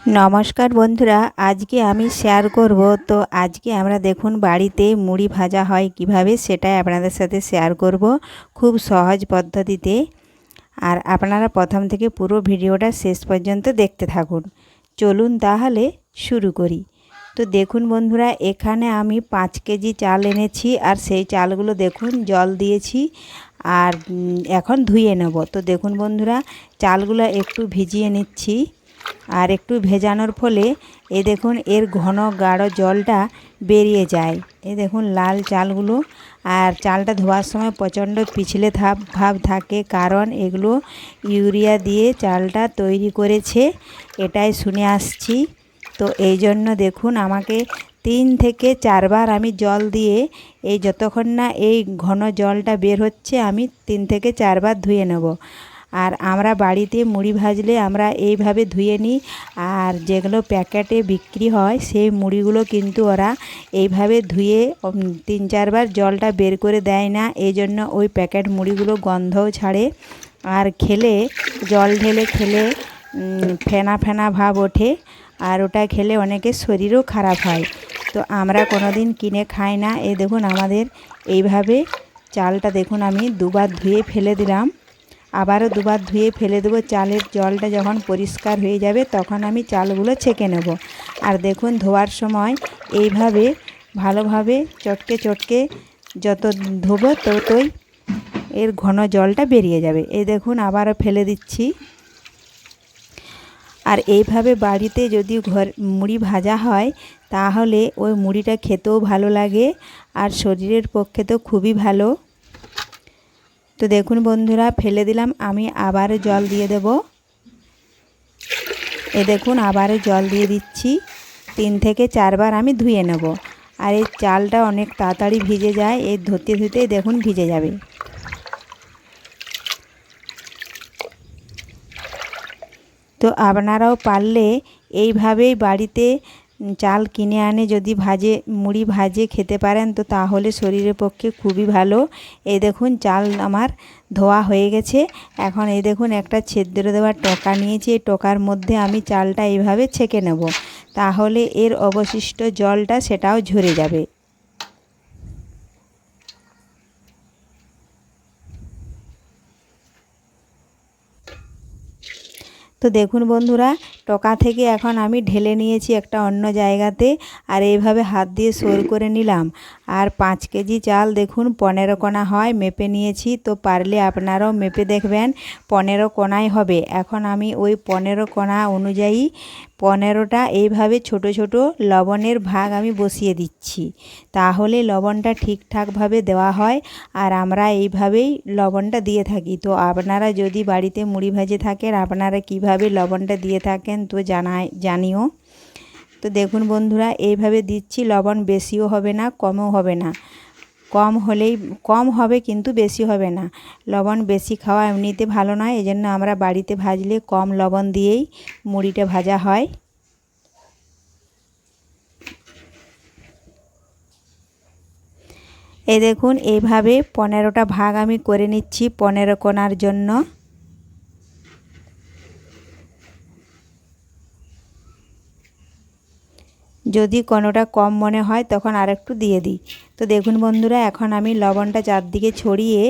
নমস্কার বন্ধুরা, আজকে আমি শেয়ার করব। তো আজকে আমরা দেখুন বাড়িতে মুড়ি ভাজা হয় কিভাবে, সেটাই আপনাদের সাথে শেয়ার করব খুব সহজ পদ্ধতিতে। আর আপনারা প্রথম থেকে পুরো ভিডিওটা শেষ পর্যন্ত দেখতে থাকুন। চলুন তাহলে শুরু করি। তো দেখুন বন্ধুরা, এখানে আমি 5 কেজি চাল এনেছি, আর সেই চালগুলো দেখুন জল দিয়েছি আর এখন ধুয়ে নেব। তো দেখুন বন্ধুরা, চালগুলো একটু ভিজিয়ে নিচ্ছি। আর একটু ভেজানোর ফলে এই দেখুন এর ঘন গাঢ় জলটা বেরিয়ে যায়। এই দেখুন লাল চালগুলো। আর চালটা ধোয়ার সময় প্রচণ্ড পিছলে ভাব থাকে, কারণ এগুলো ইউরিয়া দিয়ে চালটা তৈরি করেছে, এটাই শুনে আসছি। তো এই জন্য দেখুন আমাকে 3 থেকে 4 বার আমি জল দিয়ে, এই যতক্ষণ না এই ঘন জলটা বের হচ্ছে, আমি 3 থেকে 4 বার ধুয়ে নেব। আর আমরা বাড়িতে মুড়ি ভাজলে আমরা এইভাবে ধুয়ে নিই। আর যেগুলো প্যাকেটে বিক্রি হয় সেই মুড়িগুলো কিন্তু ওরা এইভাবে ধুয়ে 3-4 বার জলটা বের করে দেয় না। এই জন্য ওই প্যাকেট মুড়িগুলো গন্ধও ছাড়ে, আর খেলে জল ঢেলে খেলে ফেনা ফেনা ভাব ওঠে, আর ওটা খেলে অনেকের শরীরও খারাপ হয়। তো আমরা কোনো দিন কিনে খাই না। এই দেখুন আমাদের এইভাবে চালটা দেখুন আমি 2 বার ধুয়ে ফেলে দিলাম, আবারও 2 বার ধুয়ে ফেলে দেবো। চালের জলটা যখন পরিষ্কার হয়ে যাবে তখন আমি চালগুলো ছেঁকে নেব। আর দেখুন ধোয়ার সময় এইভাবে ভালোভাবে চটকে চটকে যত ধোবো ততই এর ঘন জলটা বেরিয়ে যাবে। এই দেখুন আবারও ফেলে দিচ্ছি। আর এইভাবে বাড়িতে যদি মুড়ি ভাজা হয় তাহলে ওই মুড়িটা খেতেও ভালো লাগে, আর শরীরের পক্ষে তো খুবই ভালো। তো দেখুন বন্ধুরা, ফেলে দিলাম, আমি আবার জল দিয়ে দেব। এ দেখুন আবারও জল দিয়ে দিচ্ছি। 3 থেকে 4 বার আমি ধুয়ে নেব। আর এই চালটা অনেক তাড়াতাড়ি ভিজে যায়, এই ধুতে ধুতেই দেখুন ভিজে যাবে। তো আপনারাও পারলে এইভাবেই বাড়িতে চাল কিনে আনে যদি মুড়ি ভাজে খেতে পারেন, তো তাহলে শরীরের পক্ষে খুবই ভালো। এই দেখুন চাল আমার ধোয়া হয়ে গেছে। এখন এই দেখুন একটা ছিদ্র দেওয়ার টোকা নিয়েছি, এই টোকার মধ্যে আমি চালটা এইভাবে ছেঁকে নেব, তাহলে এর অবশিষ্ট জলটা সেটাও ঝরে যাবে। তো দেখুন বন্ধুরা, টোকা থেকে এখন আমি ঢেলে নিয়েছি একটা অন্য জায়গাতে, আর এইভাবে হাত দিয়ে সর করে নিলাম। আর 5 কেজি চাল দেখুন 15 কোনা হয়, মেপে নিয়েছি। তো পারলে আপনারাও মেপে দেখবেন 15 কোনাই হবে। এখন আমি ওই 15 কোনা অনুযায়ী 15টা এইভাবে ছোট ছোট লবণের ভাগ আমি বসিয়ে দিচ্ছি, তাহলে লবণটা ঠিকঠাকভাবে দেওয়া হয়। আর আমরা এইভাবেই লবণটা দিয়ে থাকি। তো আপনারা যদি বাড়িতে মুড়ি ভাজে থাকেন, আপনারা কিভাবে লবণটা দিয়ে থাকেন তো জানিও। তো দেখুন বন্ধুরা, এইভাবে দিচ্ছি। লবণ বেশিও হবে না, কমও হবে না। কম হবে কিন্তু বেশি হবে না। লবণ বেশি খাওয়া এমনিতে ভালো নয়, এজন্য আমরা বাড়িতে ভাজলে কম লবণ দিয়েই মুড়িটা ভাজা হয়। এই দেখুন এইভাবে 15টা ভাগ আমি করে নিচ্ছি 15 কোনার জন্য। যদি কোনোটা কম মনে হয় তখন আরেকটু দিয়ে দিই। তো দেখুন বন্ধুরা, এখন আমি লবণটা চারদিকে ছড়িয়ে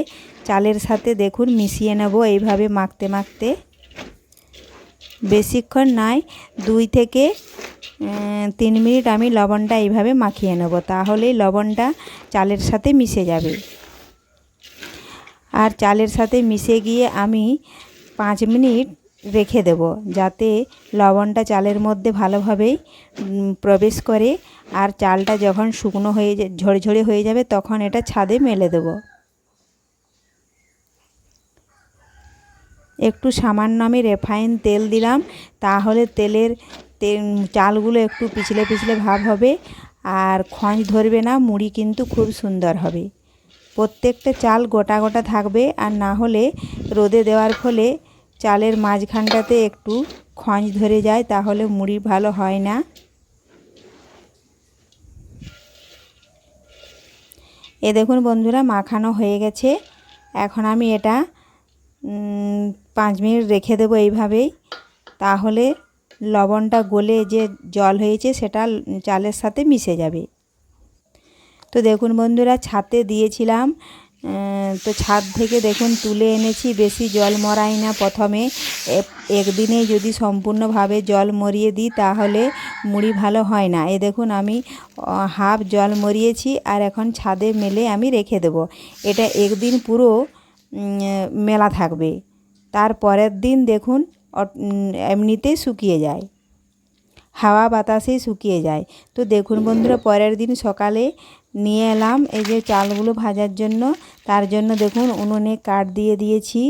চালের সাথে দেখুন মিশিয়ে নেব, এইভাবে মাখতে মাখতে। বেশিক্ষণ নয়, 2 থেকে 3 মিনিট আমি লবণটা এইভাবে মাখিয়ে নেব, তাহলেই লবণটা চালের সাথে মিশে যাবে। আর চালের সাথে মিশে গিয়ে আমি 5 মিনিট রেখে দেব, যাতে লবণটা চালের মধ্যে ভালোভাবেই প্রবেশ করে। আর চালটা যখন শুকনো হয়ে ঝরঝরে হয়ে যাবে তখন এটা ছাদে মেলে দেব। একটু সামান্য আমি রিফাইন তেল দিলাম, তাহলে চালগুলো একটু পিছলে পিছলে ভাব হবে, আর খঁজ ধরবে না, মুড়ি কিন্তু খুব সুন্দর হবে। প্রত্যেকটা চাল গোটা গোটা থাকবে, আর না হলে রোদে দেওয়ার ফলে চালের মাঝখানটাতে একটু খঁজ ধরে যায়, তাহলে মুড়ি ভালো হয় না। এ দেখুন বন্ধুরা, মাখানো হয়ে গেছে। এখন আমি এটা 5 মিনিট রেখে দেবো এইভাবেই, তাহলে লবণটা গলে যে জল হয়েছে সেটা চালের সাথে মিশে যাবে। তো দেখুন বন্ধুরা, ছাদে দিয়েছিলাম, তো ছাদ থেকে দেখুন তুলে এনেছি। বেশি জল মরাই না, প্রথমে একদিনেই যদি সম্পূর্ণভাবে জল মরিয়ে দিই তাহলে মুড়ি ভালো হয় না। দেখুন আমি হাফ জল মরিয়েছি আর এখন ছাদে মেলে আমি রেখে দেব। এটা একদিন পুরো মেলা থাকবে, তার পরের দিন দেখুন এমনিতেই শুকিয়ে যায়, হাওয়া বাতাসেই শুকিয়ে যায়। তো দেখুন বন্ধুরা, পরের দিন সকালে নিয়ে এলাম এই যে চালগুলো ভাজার জন্য। তার জন্য দেখুন উনুনে কাঠ দিয়ে দিয়েছি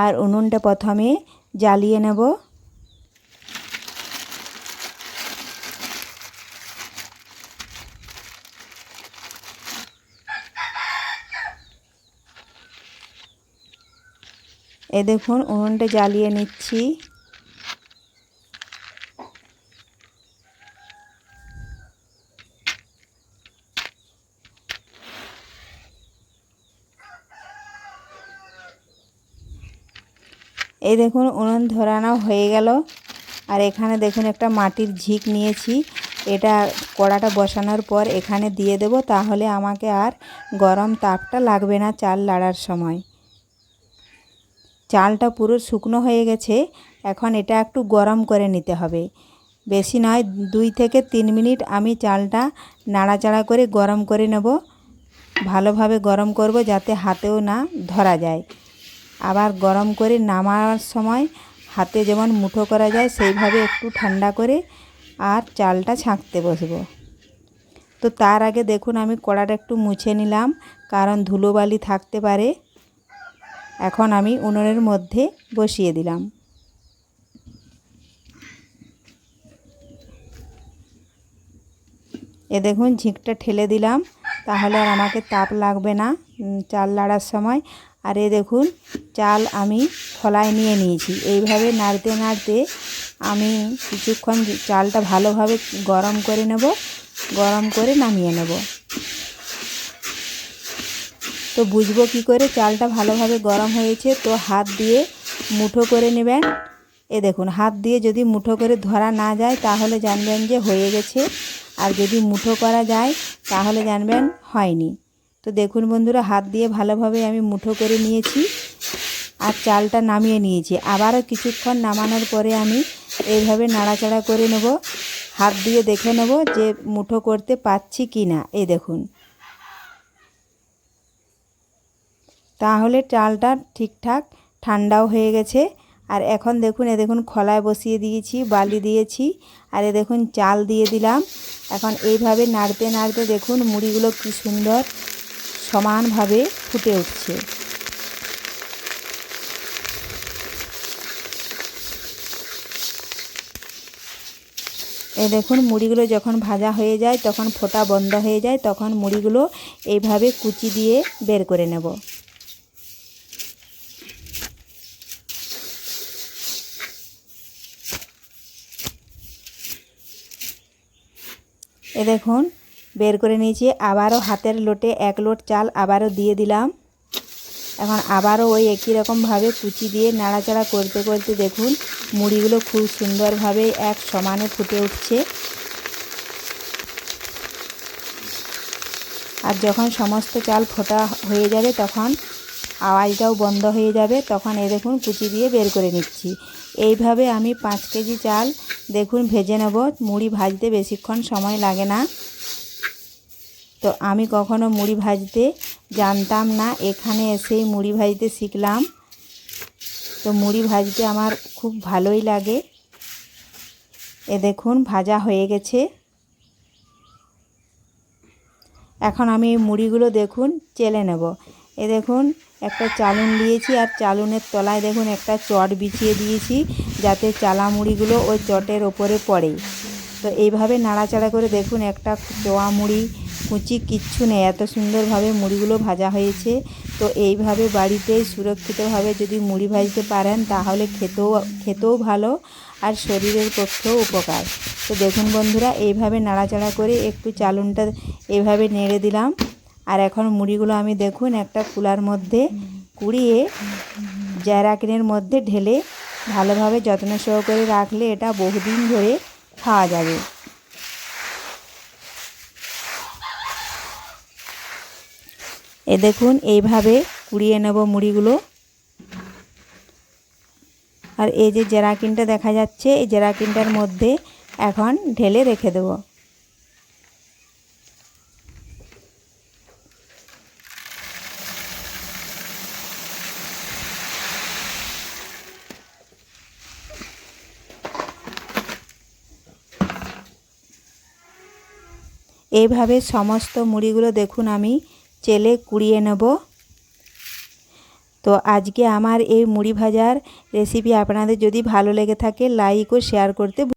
আর উনুনটা প্রথমে জ্বালিয়ে নেব। দেখুন উনুনটা জ্বালিয়ে নিচ্ছি। দেখুন উনুন ধরানো হয়ে গেল। আর এখানে দেখুন একটা মাটির ঝিক নিয়েছি। এটা কড়াটা বসানোর পর এখানে দিয়ে দেব, তাহলে আমাকে আর গরম তাপটা লাগবে না চাল লাড়ার সময়। চালটা পুরো শুকনো হয়ে গেছে, এখন এটা একটু গরম করে নিতে হবে। বেশি নয়, 2 থেকে 3 মিনিট আমি চালটা নাড়াচাড়া করে গরম করে নেব। ভালোভাবে গরম করব যাতে হাতেও না ধরা যায়। আবার গরম করে নামার সময় হাতে যেমন মুঠো করা যায় সেইভাবে একটু ঠান্ডা করে আর চালটা ছাঁকতে বসবো। তো তার আগে দেখুন আমি কড়াটা একটু মুছে নিলাম, কারণ ধুলোবালি থাকতে পারে। এখন আমি উনুনের মধ্যে বসিয়ে দিলাম। দেখুন ঝিকটা ঠেলে দিলাম, তাহলে আর আমাকে তাপ লাগবে না চাল লাড়ার সময়। আর দেখুন চাল আমি খোলায় নিয়ে নিয়েছি। এইভাবে নাড়তে নাড়তে আমি কিছুক্ষণ চালটা ভালোভাবে গরম করে নেব, গরম করে নামিয়ে নেব। তো বুঝবো কী করে চালটা ভালোভাবে গরম হয়েছে? তো হাত দিয়ে মুঠো করে নেবেন। দেখুন হাত দিয়ে যদি মুঠো করে ধরা না যায় তাহলে জানবেন যে হয়ে গেছে, আর যদি মুঠো করা যায় তাহলে জানবেন হয়নি। তো দেখুন বন্ধুরা, হাত দিয়ে ভালোভাবে আমি মুঠো করে নিয়েছি আর চালটা নামিয়ে নিয়েছি। আবারও কিছুক্ষণ নামানোর পরে আমি এইভাবে নাড়াচাড়া করে নেব, হাত দিয়ে দেখে নেব যে মুঠো করতে পারছি কি না। দেখুন, তাহলে চালটা ঠিকঠাক ঠান্ডাও হয়ে গেছে। আর এখন দেখুন দেখুন খোলায় বসিয়ে দিয়েছি, বালি দিয়েছি, আর দেখুন চাল দিয়ে দিলাম। এখন এইভাবে নাড়তে নাড়তে দেখুন মুড়িগুলো কি সুন্দর সমানভাবে ফুটে উঠছে। দেখুন মুড়িগুলো যখন ভাজা হয়ে যায় তখন ফোঁটা বন্ধ হয়ে যায়, তখন মুড়িগুলো এইভাবে কুচি দিয়ে বের করে নেব। দেখুন বের করে নিয়েছি। আবারও হাতের লোটে 1 লোট চাল আবারও দিয়ে দিলাম। এখন আবারও ওই একই রকমভাবে কুচি দিয়ে নাড়াচাড়া করতে করতে দেখুন মুড়িগুলো খুব সুন্দরভাবে এক সমানে ফুটে উঠছে। আর যখন সমস্ত চাল ফোটা হয়ে যাবে তখন আওয়াজটাও বন্ধ হয়ে যাবে, তখন দেখুন কুচি দিয়ে বের করে নিচ্ছি। এইভাবে আমি 5 কেজি চাল দেখুন ভেজে নেব। মুড়ি ভাজতে বেশিক্ষণ সময় লাগে না। তো আমি কখনো মুড়ি ভাজতে জানতাম না, এখানে এসেই মুড়ি ভাজতে শিখলাম। তো মুড়ি ভাজতে আমার খুব ভালোই লাগে। দেখুন ভাজা হয়ে গেছে। এখন আমি এই মুড়িগুলো দেখুন চেলে নেব। দেখুন একটা চালুন দিয়েছি আর চালুনের তলায় দেখুন একটা চট বিছিয়ে দিয়েছি যাতে চালা মুড়িগুলো ওই চটের ওপরে পড়ে। তো এইভাবে নাড়াচাড়া করে দেখুন একটা চোয়া মুড়ি কুচি কিচ্ছু নেই, এত সুন্দরভাবে মুড়িগুলো ভাজা হয়েছে। তো এইভাবে বাড়িতেই সুরক্ষিতভাবে যদি মুড়ি ভাজতে পারেন তাহলে খেতেও ভালো আর শরীরের পক্ষেও উপকার। তো দেখুন বন্ধুরা, এইভাবে নাড়াচাড়া করে একটু চালুনটা এইভাবে নেড়ে দিলাম। আর এখন মুড়িগুলো আমি দেখুন একটা কুলার মধ্যে কুড়িয়ে জায়রাকিনের মধ্যে ঢেলে ভালোভাবে যত্ন সহকারে রাখলে এটা বহুদিন ধরে খাওয়া যাবে। এ দেখুন এইভাবে কুড়িয়ে নেব মুড়িগুলো। আর এই যে জেরাকিনটা দেখা যাচ্ছে, এই জেরাকিনটার মধ্যে এখন ঢেলে রেখে দেব। এইভাবে সমস্ত মুড়িগুলো দেখুন আমি চেলে কুড়িয়ে নেব। তো আজকে আমার এই মুড়ি ভাজার রেসিপি আপনাদের যদি ভালো লেগে থাকে লাইক ও শেয়ার করতে